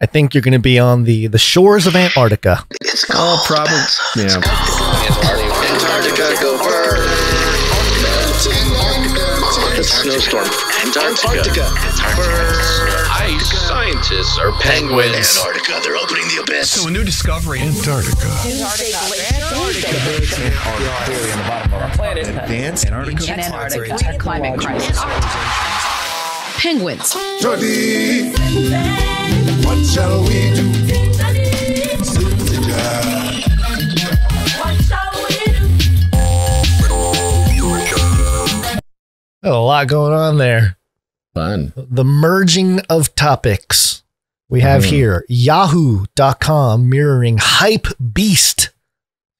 I think you're going to be on the shores of Antarctica. It's called probably. Yeah. Antarctica, go bird. It's a snowstorm. Antarctica. Ice scientists are penguins. Antarctica, they're opening the abyss. So a new discovery. Antarctica. Antarctica. Climate crisis. Penguins. Johnny, what shall we do? A lot going on there. Fun. The merging of topics. We have here yahoo.com mirroring Hype Beast.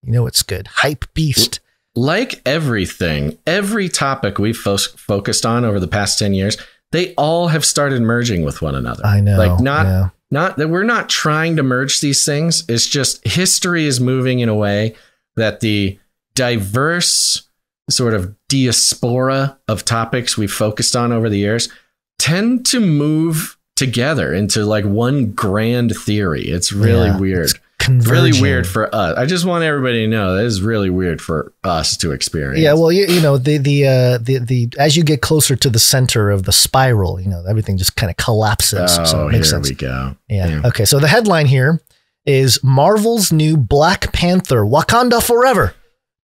You know it's good. Hype Beast. Like everything, every topic we've focused on over the past 10 years, they all have started merging with one another. I know. Like not that we're not trying to merge these things. It's just history is moving in a way that the diverse sort of diaspora of topics we've focused on over the years tend to move together into like one grand theory. It's really weird. It's really weird for us. I just want everybody to know that is really weird for us to experience. Yeah, well, you know, the as you get closer to the center of the spiral, you know, everything just kind of collapses. Oh, so it makes sense. We go. Yeah. Okay. So the headline here is Marvel's new Black Panther: Wakanda Forever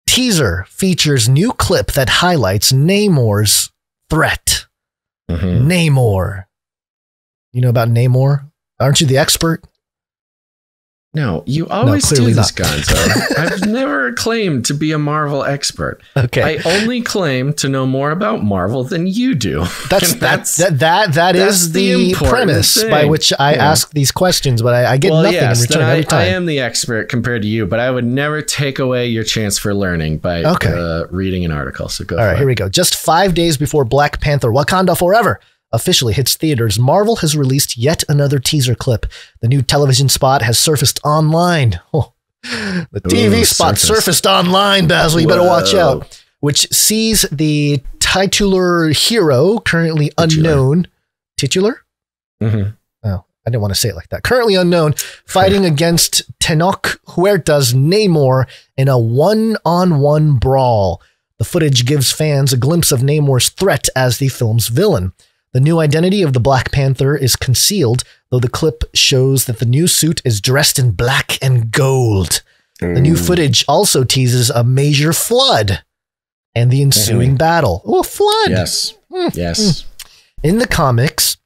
teaser features new clip that highlights Namor's threat. Namor. You know about Namor? Aren't you the expert? No, you always clearly do this, not. Gonzo. I've never claimed to be a Marvel expert. Okay. I only claim to know more about Marvel than you do. That is the premise by which I ask these questions, but I get nothing in return every time. I am the expert compared to you, but I would never take away your chance for learning by reading an article. So go for it. All right, here we go. Just 5 days before Black Panther: Wakanda Forever officially hits theaters, Marvel has released yet another teaser clip. The new television spot has surfaced online. Oh, the TV spot surfaced online, Basil. You better watch out. Which sees the titular hero, currently unknown. Titular? Oh, I didn't want to say it like that. Currently unknown, fighting against Tenoch Huerta's Namor in a one-on-one brawl. The footage gives fans a glimpse of Namor's threat as the film's villain. The new identity of the Black Panther is concealed, though the clip shows that the new suit is dressed in black and gold. The new footage also teases a major flood and the ensuing battle. Oh, a flood! Yes. Yes. In the comics,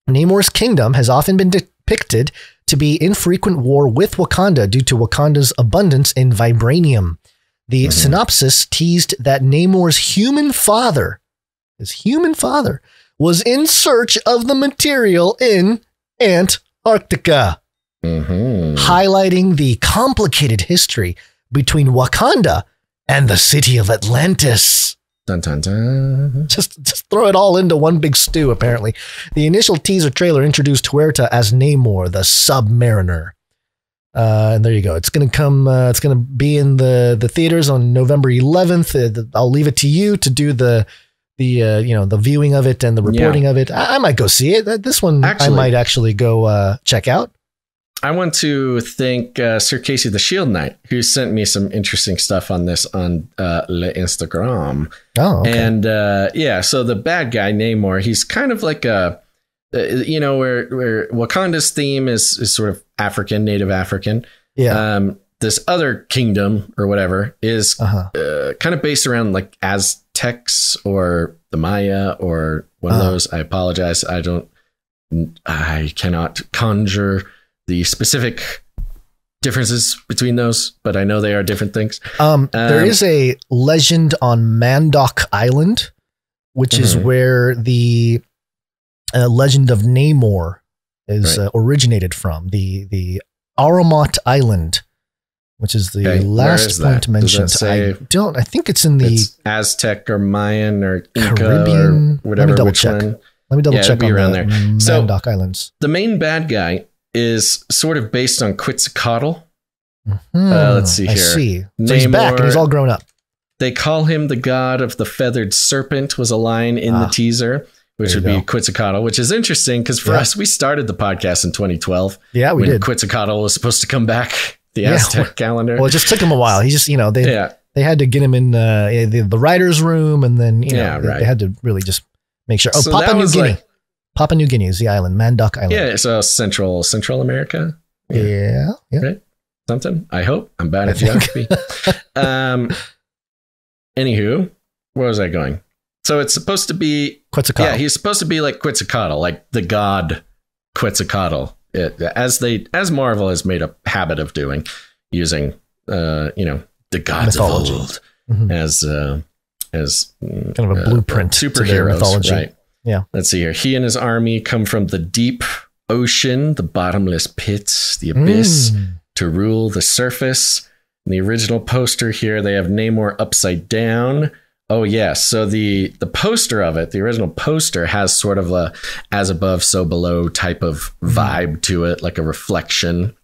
Namor's kingdom has often been depicted to be in frequent war with Wakanda due to Wakanda's abundance in vibranium. The synopsis teased that Namor's human father, was in search of the material in Antarctica, highlighting the complicated history between Wakanda and the city of Atlantis. Dun, dun, dun. Just throw it all into one big stew, apparently. The initial teaser trailer introduced Huerta as Namor, the Submariner. And there you go. It's going to come, it's going to be in the theaters on November 11th. I'll leave it to you to do the viewing of it and the reporting of it. I might go see it. This one I might actually go check out. I want to thank Sir Casey the Shield Knight, who sent me some interesting stuff on this on Le Instagram. Oh, okay. And so the bad guy Namor, he's kind of like a, where Wakanda's theme is sort of African, Native African. Yeah. This other kingdom or whatever is kind of based around like Aztecs or the Maya or one of those. I apologize. I cannot conjure the specific differences between those, but I know they are different things. There is a legend on Mandoc Island, which is where the legend of Namor is originated from. The Aramot Island, which is the last point mentioned. I think it's in the Aztec or Mayan or Inca Caribbean or whatever. Let me double check. Let me double check on around there. Mandoc Islands. The main bad guy is sort of based on Quetzalcoatl. Let's see here. I see. So he's back and he's all grown up. They call him the god of the feathered serpent was a line in the teaser, which would be Quetzalcoatl, which is interesting because for us, we started the podcast in 2012. Yeah, we did. Quetzalcoatl was supposed to come back, the Aztec calendar. Well, it just took him a while. He just, they had to get him in the writer's room, and then they had to really just make sure. Oh, so Papua New Guinea. Papua New Guinea is the island, Mandoc Island. Yeah, so Central America. Yeah. Right? Something. I hope. I'm bad at geography. Anywho, where was I going? So it's supposed to be Quetzalcoatl. Yeah, he's supposed to be like Quetzalcoatl, like the god Quetzalcoatl. As Marvel has made a habit of doing, using the gods mythology. Of old as kind of a blueprint superheroes, to their mythology. Right? Yeah. Let's see here. He and his army come from the deep ocean, the bottomless pits, the abyss, to rule the surface. In the original poster here, they have Namor upside down. Oh, yes. So the poster of it, the original poster, has sort of a as above, so below type of vibe to it, like a reflection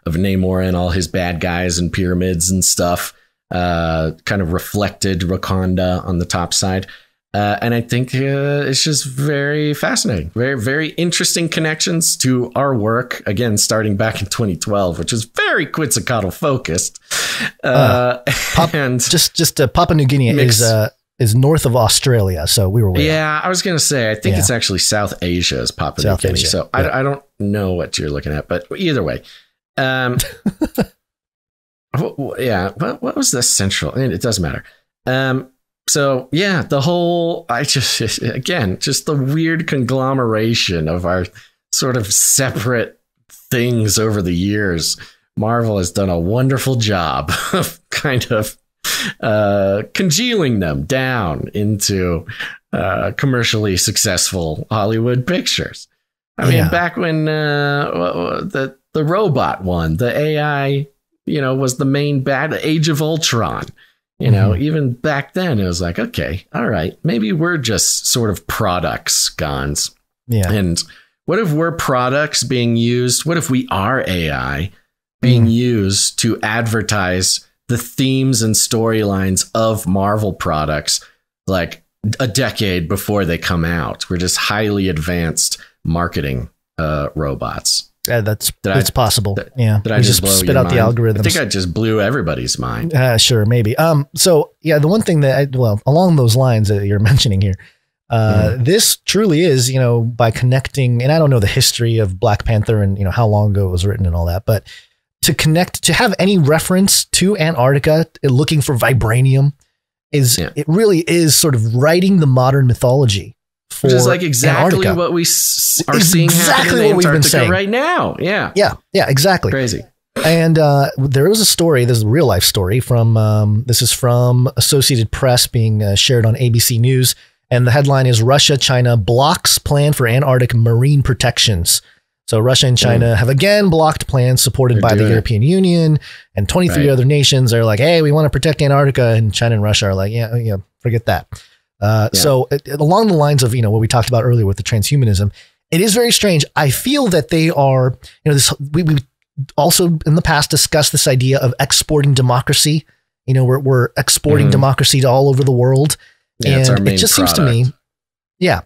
of Namor and all his bad guys and pyramids and stuff, kind of reflected Wakanda on the top side. And I think it's just very fascinating, very, very interesting connections to our work. Again, starting back in 2012, which is very Quetzalcoatl focused. And Papua New Guinea is north of Australia, so we were way out. I was going to say, I think it's actually South Asia is Papua New Guinea. So I don't know what you're looking at, but either way. What was the central? It doesn't matter. So yeah, the whole, just the weird conglomeration of our sort of separate things over the years. Marvel has done a wonderful job of kind of congealing them down into commercially successful Hollywood pictures. I mean, back when the robot one, the AI, was the main bad, Age of Ultron. Even back then, it was like, okay, all right, maybe we're just sort of products, Gons. Yeah. And what if we're products being used? What if we are AI being used to advertise the themes and storylines of Marvel products like a decade before they come out? We're just highly advanced marketing robots. Yeah, that's possible. Did I just spit out the algorithms? I think I just blew everybody's mind. Sure, maybe. So yeah, the one thing that along those lines that you're mentioning here, this truly is, by connecting, and I don't know the history of Black Panther and how long ago it was written and all that, but to have any reference to Antarctica looking for vibranium it really is sort of writing the modern mythology. Which is like exactly Antarctica. What we are seeing happen in Antarctica right now. Yeah. Yeah, exactly. Crazy. And there was a story, this is a real life story this is from Associated Press being shared on ABC News. And the headline is Russia-China blocks plan for Antarctic marine protections. So Russia and China have again blocked plans supported by the European Union, and 23 other nations are like, hey, we want to protect Antarctica. And China and Russia are like, yeah, forget that. So along the lines of, what we talked about earlier with the transhumanism, it is very strange. I feel that they are, we also in the past discussed this idea of exporting democracy. We're exporting democracy to all over the world. Yeah, and it just seems to me. Yeah.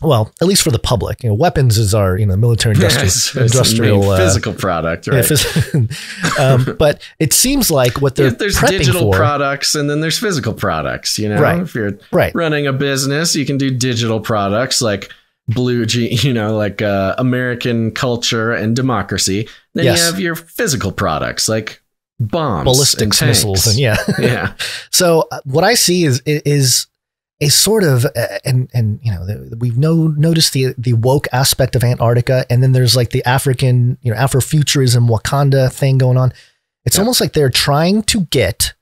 Well, at least for the public, weapons is our, military industrial physical product, right? But it seems like what there's digital products and then there's physical products, Right. If you're running a business, you can do digital products like like American culture and democracy. Then you have your physical products like bombs, ballistics, and missiles, and yeah. So what I see is a sort of, we've noticed the woke aspect of Antarctica, and then there's like the African, Afrofuturism, Wakanda thing going on. It's almost like they're trying to get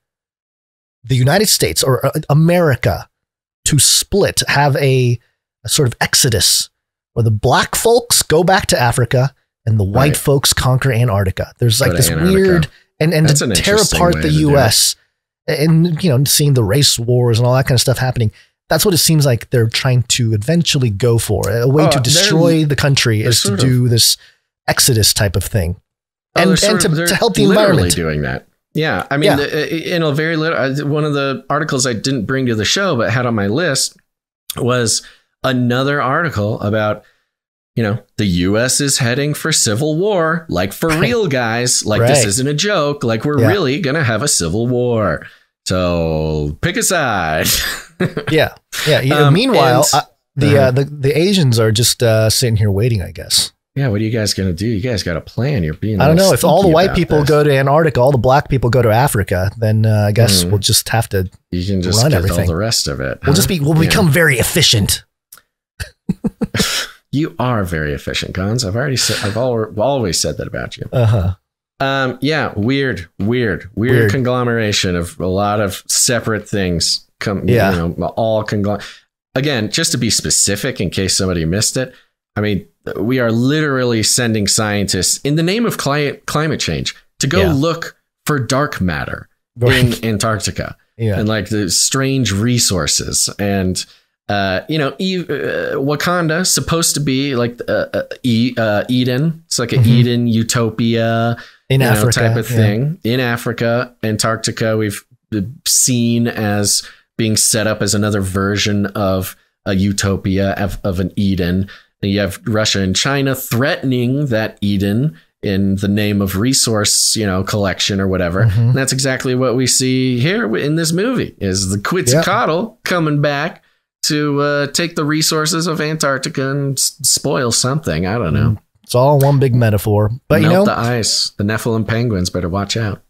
the United States or America to split, have a sort of exodus where the black folks go back to Africa and the white folks conquer Antarctica. There's like this weird, and to tear apart the U.S. and, seeing the race wars and all that kind of stuff happening. That's what it seems like they're trying to eventually go for. A way to destroy the country is to do this exodus type of thing. And to help the environment. Doing that. Yeah. I mean, in a very little, one of the articles I didn't bring to the show, but had on my list was another article about, the U.S. is heading for civil war, like for real, guys. Like this isn't a joke. Like we're really going to have a civil war. So pick a side. Yeah. Meanwhile, the Asians are just sitting here waiting, I guess. Yeah. What are you guys going to do? You guys got a plan. You're being. I don't know. If all the white people go to Antarctica, all the black people go to Africa, then I guess we'll just have to. You can just run get everything. all the rest of it. We'll become very efficient. You are very efficient, Gons. I've always said that about you. Yeah, weird conglomeration of a lot of separate things. All conglomerate. Again, just to be specific, in case somebody missed it, I mean, we are literally sending scientists in the name of climate change to go look for dark matter in Antarctica and like the strange resources and. Wakanda supposed to be like Eden. It's like an Eden utopia in Africa type of thing. In Africa, Antarctica, we've seen as being set up as another version of a utopia of an Eden. And you have Russia and China threatening that Eden in the name of resource, collection or whatever. And that's exactly what we see here in this movie is the Quetzalcoatl coming back to take the resources of Antarctica and spoil something. I don't know. It's all one big metaphor. But melt the ice. The Nephilim penguins better watch out.